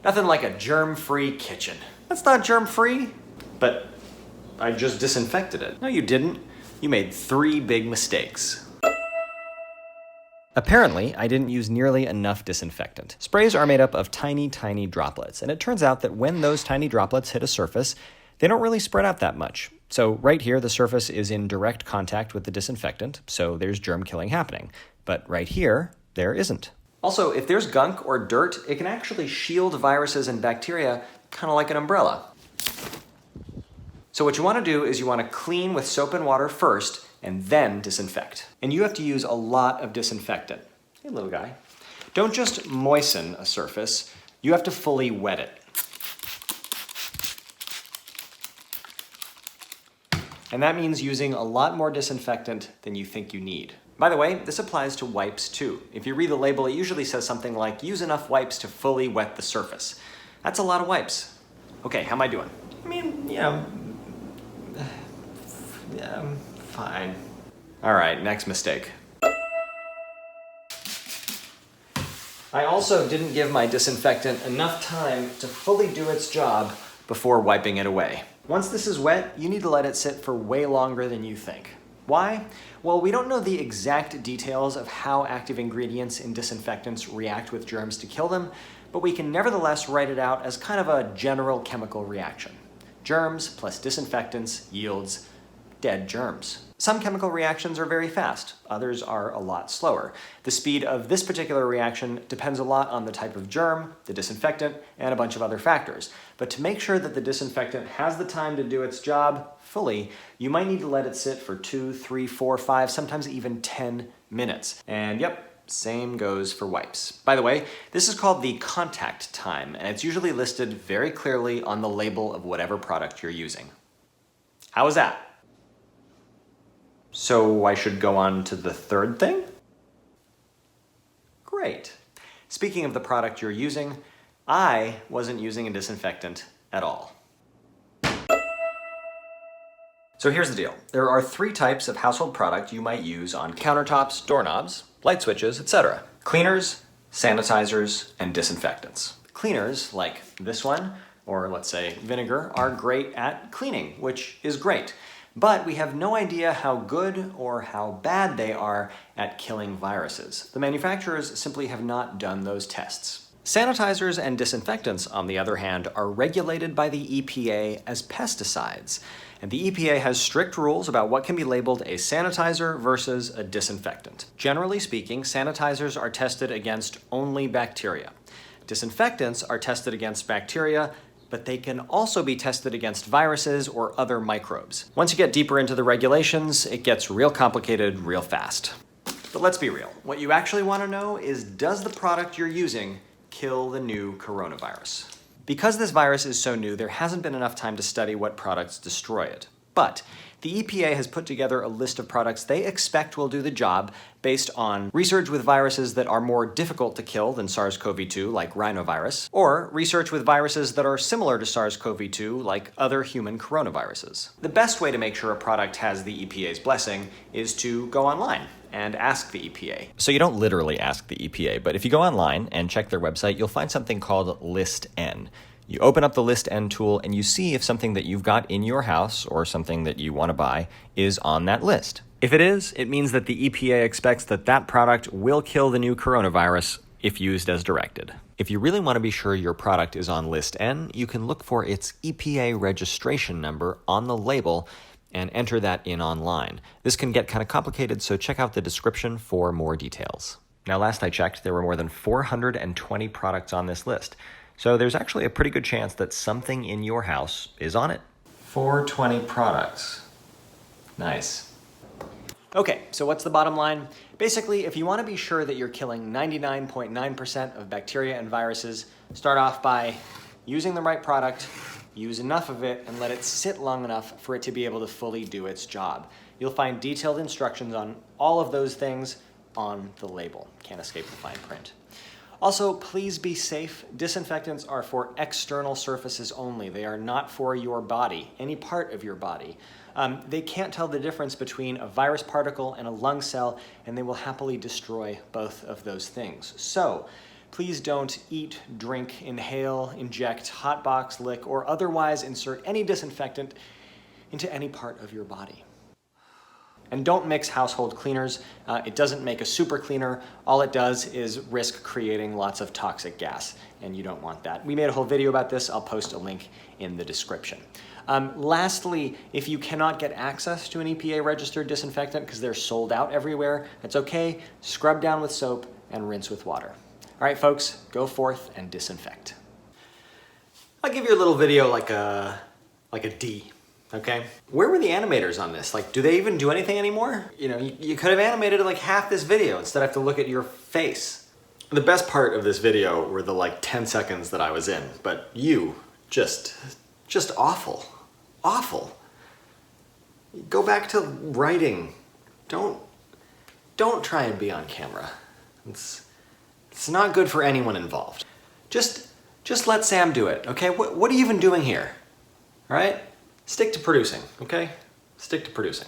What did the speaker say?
Nothing like a germ-free kitchen. That's not germ-free, but I just disinfected it. No, you didn't. You made 3 big mistakes. Apparently, I didn't use nearly enough disinfectant. Sprays are made up of tiny, tiny droplets, and it turns out that when those tiny droplets hit a surface, they don't really spread out that much. So right here, the surface is in direct contact with the disinfectant, so there's germ killing happening. But right here, there isn't. Also, if there's gunk or dirt, it can actually shield viruses and bacteria, kind of like an umbrella. So what you want to do is you want to clean with soap and water first, and then disinfect. And you have to use a lot of disinfectant. Hey, little guy. Don't just moisten a surface, you have to fully wet it. And that means using a lot more disinfectant than you think you need. By the way, this applies to wipes too. If you read the label, it usually says something like, use enough wipes to fully wet the surface. That's a lot of wipes. Okay, how am I doing? I mean, yeah, fine. All right, next mistake. I also didn't give my disinfectant enough time to fully do its job before wiping it away. Once this is wet, you need to let it sit for way longer than you think. Why? Well, we don't know the exact details of how active ingredients in disinfectants react with germs to kill them, but we can nevertheless write it out as kind of a general chemical reaction. Germs plus disinfectants yields dead germs. Some chemical reactions are very fast, others are a lot slower. The speed of this particular reaction depends a lot on the type of germ, the disinfectant, and a bunch of other factors. But to make sure that the disinfectant has the time to do its job fully, you might need to let it sit for 2, 3, 4, 5, sometimes even 10 minutes. And yep, same goes for wipes. By the way, this is called the contact time, and it's usually listed very clearly on the label of whatever product you're using. How was that? So I should go on to the third thing? Great. Speaking of the product you're using, I wasn't using a disinfectant at all. So here's the deal. There are 3 types of household product you might use on countertops, doorknobs, light switches, etc. Cleaners, sanitizers, and disinfectants. Cleaners, like this one, or let's say vinegar, are great at cleaning, which is great. But we have no idea how good or how bad they are at killing viruses. The manufacturers simply have not done those tests. Sanitizers and disinfectants, on the other hand, are regulated by the EPA as pesticides. And the EPA has strict rules about what can be labeled a sanitizer versus a disinfectant. Generally speaking, sanitizers are tested against only bacteria. Disinfectants are tested against bacteria, but they can also be tested against viruses or other microbes. Once you get deeper into the regulations, it gets real complicated real fast. But let's be real. What you actually want to know is, does the product you're using kill the new coronavirus? Because this virus is so new, there hasn't been enough time to study what products destroy it. But the EPA has put together a list of products they expect will do the job based on research with viruses that are more difficult to kill than SARS-CoV-2, like rhinovirus, or research with viruses that are similar to SARS-CoV-2, like other human coronaviruses. The best way to make sure a product has the EPA's blessing is to go online and ask the EPA. So you don't literally ask the EPA, but if you go online and check their website, you'll find something called List N. You open up the List N tool and you see if something that you've got in your house or something that you want to buy is on that list. If it is, it means that the EPA expects that that product will kill the new coronavirus if used as directed. If you really want to be sure your product is on List N, you can look for its EPA registration number on the label and enter that in online. This can get kind of complicated, so check out the description for more details. Now, last I checked, there were more than 420 products on this list. So there's actually a pretty good chance that something in your house is on it. 420 products. Nice. Okay, so what's the bottom line? Basically, if you want to be sure that you're killing 99.9% of bacteria and viruses, start off by using the right product, use enough of it, and let it sit long enough for it to be able to fully do its job. You'll find detailed instructions on all of those things on the label. Can't escape the fine print. Also, please be safe. Disinfectants are for external surfaces only. They are not for your body, any part of your body. They can't tell the difference between a virus particle and a lung cell, and they will happily destroy both of those things. So, Please don't eat, drink, inhale, inject, hotbox, lick, or otherwise insert any disinfectant into any part of your body. And don't mix household cleaners. It doesn't make a super cleaner. All it does is risk creating lots of toxic gas, and you don't want that. We made a whole video about this. I'll post a link in the description. Lastly, if you cannot get access to an EPA registered disinfectant because they're sold out everywhere, it's okay. Scrub down with soap and rinse with water. All right, folks, go forth and disinfect. I'll give you a little video like a D. Okay, where were the animators on this? Like, do they even do anything anymore? You know, you could have animated like half this video instead of have to look at your face. The best part of this video were the like 10 seconds that I was in, but you, just awful, awful. Go back to writing. Don't try and be on camera. It's not good for anyone involved. Just let Sam do it, okay? What are you even doing here, all right? Stick to producing, okay? Stick to producing.